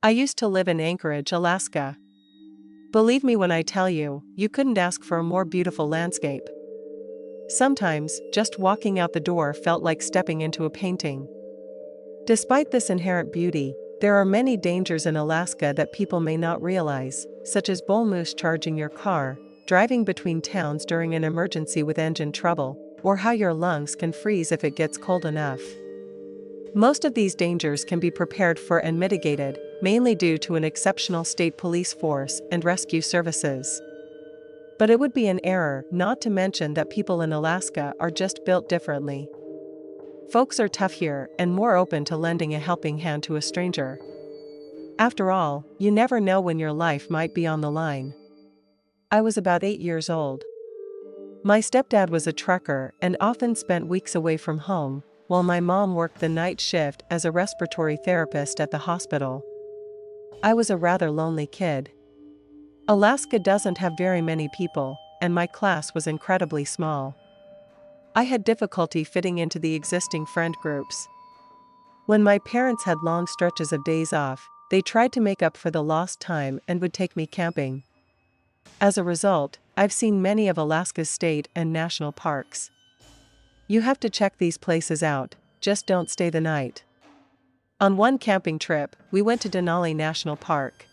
I used to live in Anchorage, Alaska. Believe me when I tell you, you couldn't ask for a more beautiful landscape. Sometimes, just walking out the door felt like stepping into a painting. Despite this inherent beauty, there are many dangers in Alaska that people may not realize, such as bull moose charging your car, driving between towns during an emergency with engine trouble, or how your lungs can freeze if it gets cold enough. Most of these dangers can be prepared for and mitigated, mainly due to an exceptional state police force and rescue services. But it would be an error not to mention that people in Alaska are just built differently. Folks are tough here and more open to lending a helping hand to a stranger. After all, you never know when your life might be on the line. I was about 8 years old. My stepdad was a trucker and often spent weeks away from home, while my mom worked the night shift as a respiratory therapist at the hospital. I was a rather lonely kid. Alaska doesn't have very many people, and my class was incredibly small. I had difficulty fitting into the existing friend groups. When my parents had long stretches of days off, they tried to make up for the lost time and would take me camping. As a result, I've seen many of Alaska's state and national parks. You have to check these places out, just don't stay the night. On one camping trip, we went to Denali National Park.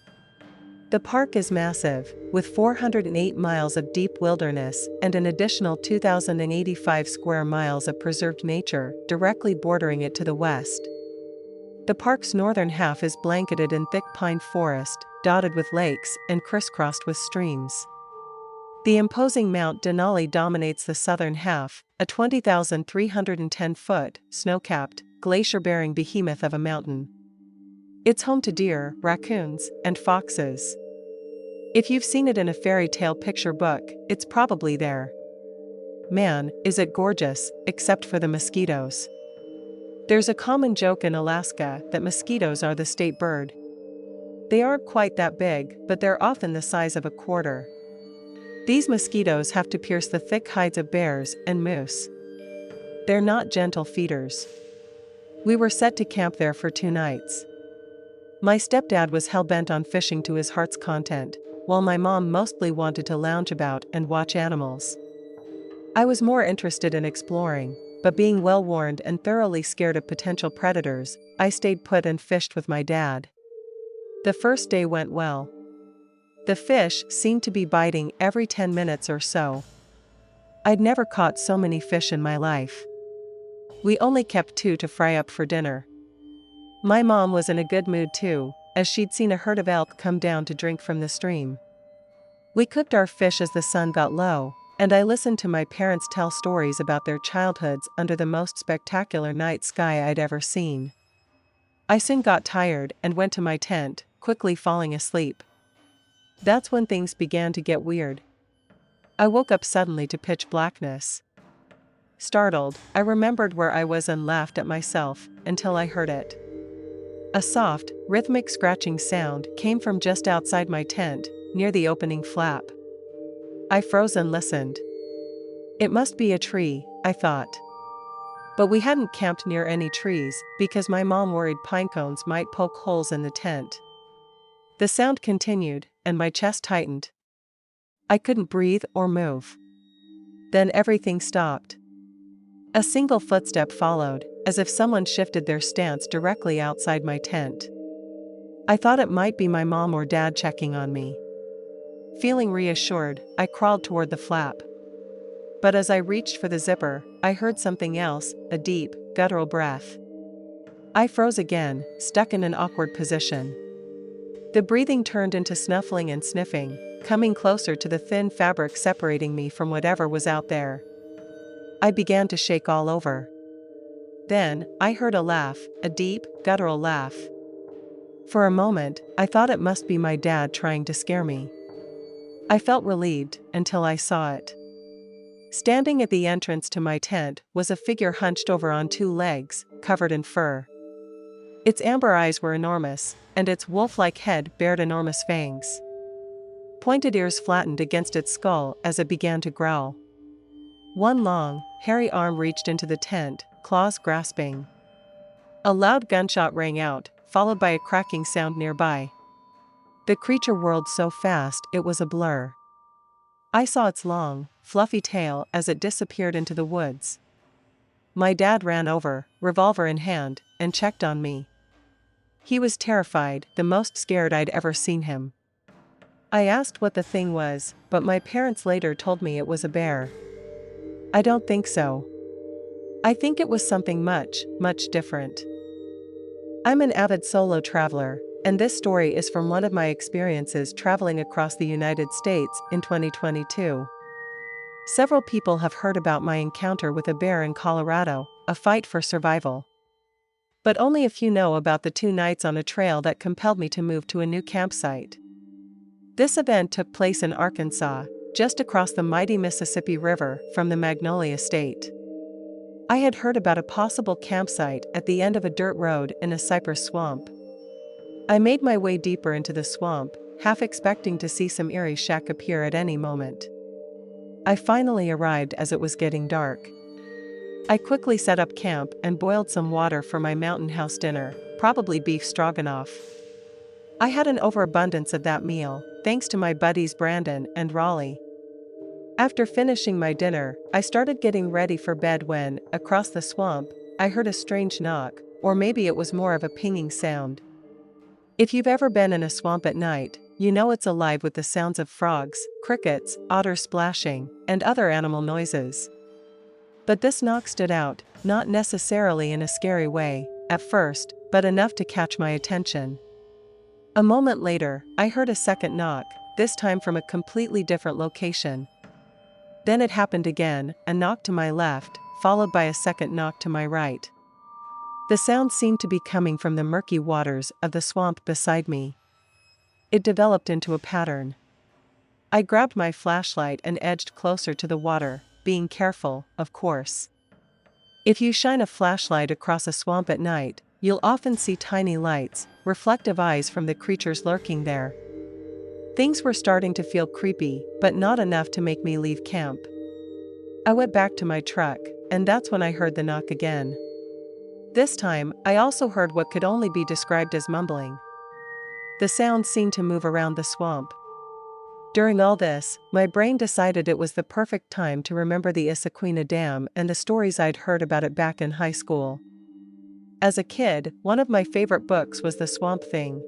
The park is massive, with 408 miles of deep wilderness and an additional 2,085 square miles of preserved nature directly bordering it to the west. The park's northern half is blanketed in thick pine forest, dotted with lakes and crisscrossed with streams. The imposing Mount Denali dominates the southern half, a 20,310-foot, snow-capped, glacier-bearing behemoth of a mountain. It's home to deer, raccoons, and foxes. If you've seen it in a fairy tale picture book, it's probably there. Man, is it gorgeous, except for the mosquitoes. There's a common joke in Alaska that mosquitoes are the state bird. They aren't quite that big, but they're often the size of a quarter. These mosquitoes have to pierce the thick hides of bears and moose. They're not gentle feeders. We were set to camp there for 2 nights. My stepdad was hell-bent on fishing to his heart's content, while my mom mostly wanted to lounge about and watch animals. I was more interested in exploring, but being well-warned and thoroughly scared of potential predators, I stayed put and fished with my dad. The first day went well. The fish seemed to be biting every 10 minutes or so. I'd never caught so many fish in my life. We only kept 2 to fry up for dinner. My mom was in a good mood too, as she'd seen a herd of elk come down to drink from the stream. We cooked our fish as the sun got low, and I listened to my parents tell stories about their childhoods under the most spectacular night sky I'd ever seen. I soon got tired and went to my tent, quickly falling asleep. That's when things began to get weird. I woke up suddenly to pitch blackness. Startled, I remembered where I was and laughed at myself, until I heard it. A soft, rhythmic scratching sound came from just outside my tent, near the opening flap. I froze and listened. It must be a tree, I thought. But we hadn't camped near any trees, because my mom worried pine cones might poke holes in the tent. The sound continued, and my chest tightened. I couldn't breathe or move. Then everything stopped. A single footstep followed, as if someone shifted their stance directly outside my tent. I thought it might be my mom or dad checking on me. Feeling reassured, I crawled toward the flap. But as I reached for the zipper, I heard something else, a deep, guttural breath. I froze again, stuck in an awkward position. The breathing turned into snuffling and sniffing, coming closer to the thin fabric separating me from whatever was out there. I began to shake all over. Then, I heard a laugh, a deep, guttural laugh. For a moment, I thought it must be my dad trying to scare me. I felt relieved, until I saw it. Standing at the entrance to my tent was a figure hunched over on 2 legs, covered in fur. Its amber eyes were enormous, and its wolf-like head bared enormous fangs. Pointed ears flattened against its skull as it began to growl. One long, hairy arm reached into the tent, claws grasping. A loud gunshot rang out, followed by a cracking sound nearby. The creature whirled so fast it was a blur. I saw its long, fluffy tail as it disappeared into the woods. My dad ran over, revolver in hand, and checked on me. He was terrified, the most scared I'd ever seen him. I asked what the thing was, but my parents later told me it was a bear. I don't think so. I think it was something much, much different. I'm an avid solo traveler, and this story is from one of my experiences traveling across the United States in 2022. Several people have heard about my encounter with a bear in Colorado, a fight for survival. But only a few know about the 2 nights on a trail that compelled me to move to a new campsite. This event took place in Arkansas, just across the mighty Mississippi River from the Magnolia State. I had heard about a possible campsite at the end of a dirt road in a cypress swamp. I made my way deeper into the swamp, half expecting to see some eerie shack appear at any moment. I finally arrived as it was getting dark. I quickly set up camp and boiled some water for my mountain house dinner, probably beef stroganoff. I had an overabundance of that meal, thanks to my buddies Brandon and Raleigh. After finishing my dinner, I started getting ready for bed when, across the swamp, I heard a strange knock, or maybe it was more of a pinging sound. If you've ever been in a swamp at night, you know it's alive with the sounds of frogs, crickets, otter splashing, and other animal noises. But this knock stood out, not necessarily in a scary way, at first, but enough to catch my attention. A moment later, I heard a second knock, this time from a completely different location. Then it happened again, a knock to my left, followed by a second knock to my right. The sound seemed to be coming from the murky waters of the swamp beside me. It developed into a pattern. I grabbed my flashlight and edged closer to the water, being careful, of course. If you shine a flashlight across a swamp at night, you'll often see tiny lights, reflective eyes from the creatures lurking there. Things were starting to feel creepy, but not enough to make me leave camp. I went back to my truck, and that's when I heard the knock again. This time, I also heard what could only be described as mumbling. The sound seemed to move around the swamp. During all this, my brain decided it was the perfect time to remember the Issaquena Dam and the stories I'd heard about it back in high school. As a kid, one of my favorite books was The Swamp Thing.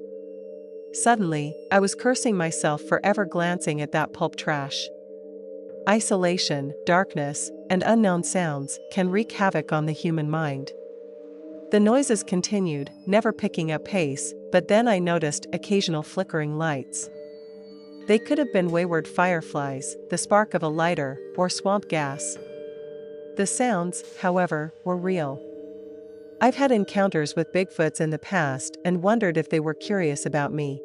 Suddenly, I was cursing myself for ever glancing at that pulp trash. Isolation, darkness, and unknown sounds can wreak havoc on the human mind. The noises continued, never picking up pace, but then I noticed occasional flickering lights. They could have been wayward fireflies, the spark of a lighter, or swamp gas. The sounds, however, were real. I've had encounters with Bigfoots in the past and wondered if they were curious about me.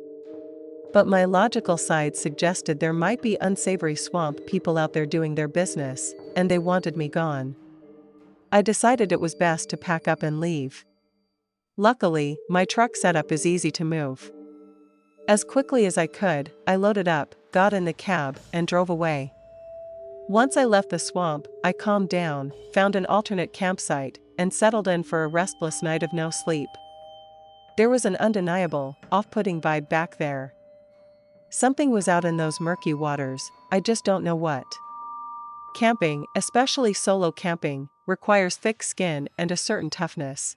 But my logical side suggested there might be unsavory swamp people out there doing their business, and they wanted me gone. I decided it was best to pack up and leave. Luckily, my truck setup is easy to move. As quickly as I could, I loaded up, got in the cab, and drove away. Once I left the swamp, I calmed down, found an alternate campsite, and settled in for a restless night of no sleep. There was an undeniable, off-putting vibe back there. Something was out in those murky waters, I just don't know what. Camping, especially solo camping, requires thick skin and a certain toughness.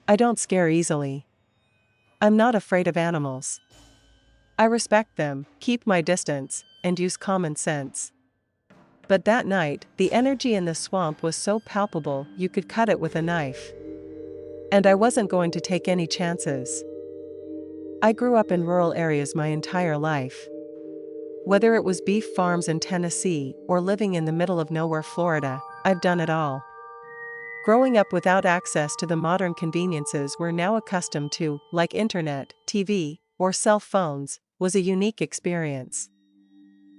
I don't scare easily. I'm not afraid of animals. I respect them, keep my distance, and use common sense. But that night, the energy in the swamp was so palpable you could cut it with a knife. And I wasn't going to take any chances. I grew up in rural areas my entire life. Whether it was beef farms in Tennessee or living in the middle of nowhere, Florida, I've done it all. Growing up without access to the modern conveniences we're now accustomed to, like internet, TV, or cell phones, was a unique experience.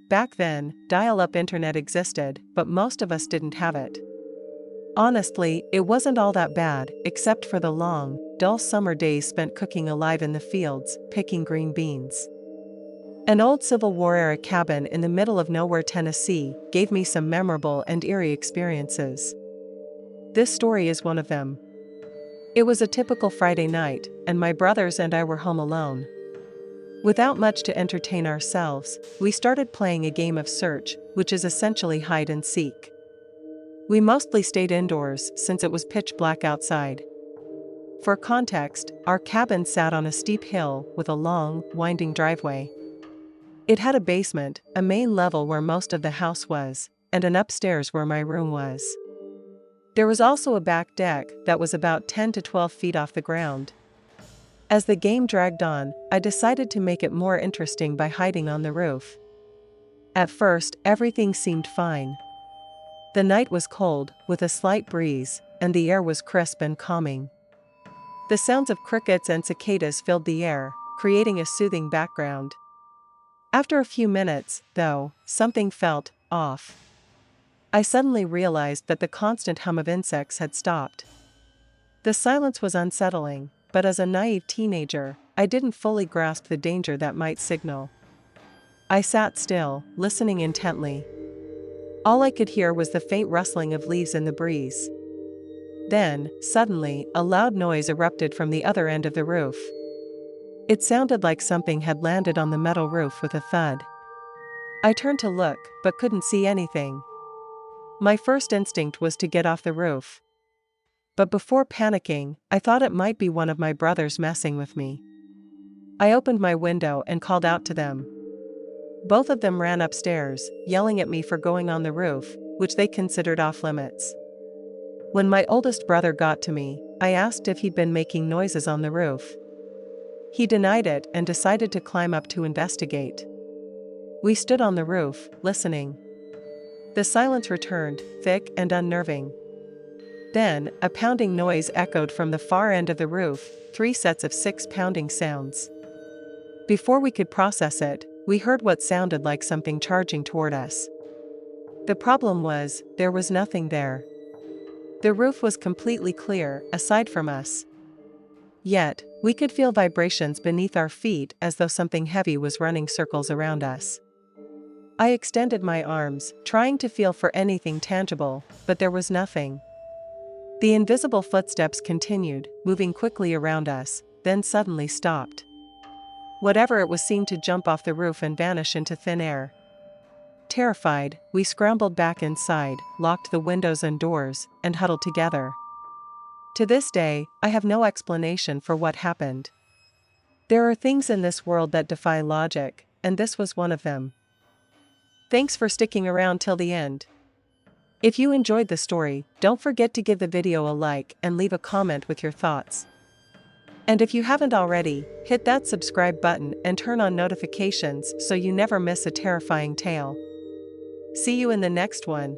Back then, dial-up internet existed, but most of us didn't have it. Honestly, it wasn't all that bad, except for the long, dull summer days spent cooking alive in the fields, picking green beans. An old Civil War-era cabin in the middle of nowhere, Tennessee, gave me some memorable and eerie experiences. This story is one of them. It was a typical Friday night, and my brothers and I were home alone. Without much to entertain ourselves, we started playing a game of search, which is essentially hide and seek. We mostly stayed indoors since it was pitch black outside. For context, our cabin sat on a steep hill with a long, winding driveway. It had a basement, a main level where most of the house was, and an upstairs where my room was. There was also a back deck that was about 10 to 12 feet off the ground. As the game dragged on, I decided to make it more interesting by hiding on the roof. At first, everything seemed fine. The night was cold, with a slight breeze, and the air was crisp and calming. The sounds of crickets and cicadas filled the air, creating a soothing background. After a few minutes, though, something felt off. I suddenly realized that the constant hum of insects had stopped. The silence was unsettling, but as a naive teenager, I didn't fully grasp the danger that might signal. I sat still, listening intently. All I could hear was the faint rustling of leaves in the breeze. Then, suddenly, a loud noise erupted from the other end of the roof. It sounded like something had landed on the metal roof with a thud. I turned to look, but couldn't see anything. My first instinct was to get off the roof. But before panicking, I thought it might be one of my brothers messing with me. I opened my window and called out to them. Both of them ran upstairs, yelling at me for going on the roof, which they considered off-limits. When my oldest brother got to me, I asked if he'd been making noises on the roof. He denied it and decided to climb up to investigate. We stood on the roof, listening. The silence returned, thick and unnerving. Then, a pounding noise echoed from the far end of the roof, 3 sets of 6 pounding sounds. Before we could process it, we heard what sounded like something charging toward us. The problem was, there was nothing there. The roof was completely clear, aside from us. Yet, we could feel vibrations beneath our feet as though something heavy was running circles around us. I extended my arms, trying to feel for anything tangible, but there was nothing. The invisible footsteps continued, moving quickly around us, then suddenly stopped. Whatever it was seemed to jump off the roof and vanish into thin air. Terrified, we scrambled back inside, locked the windows and doors, and huddled together. To this day, I have no explanation for what happened. There are things in this world that defy logic, and this was one of them. Thanks for sticking around till the end. If you enjoyed the story, don't forget to give the video a like and leave a comment with your thoughts. And if you haven't already, hit that subscribe button and turn on notifications so you never miss a terrifying tale. See you in the next one.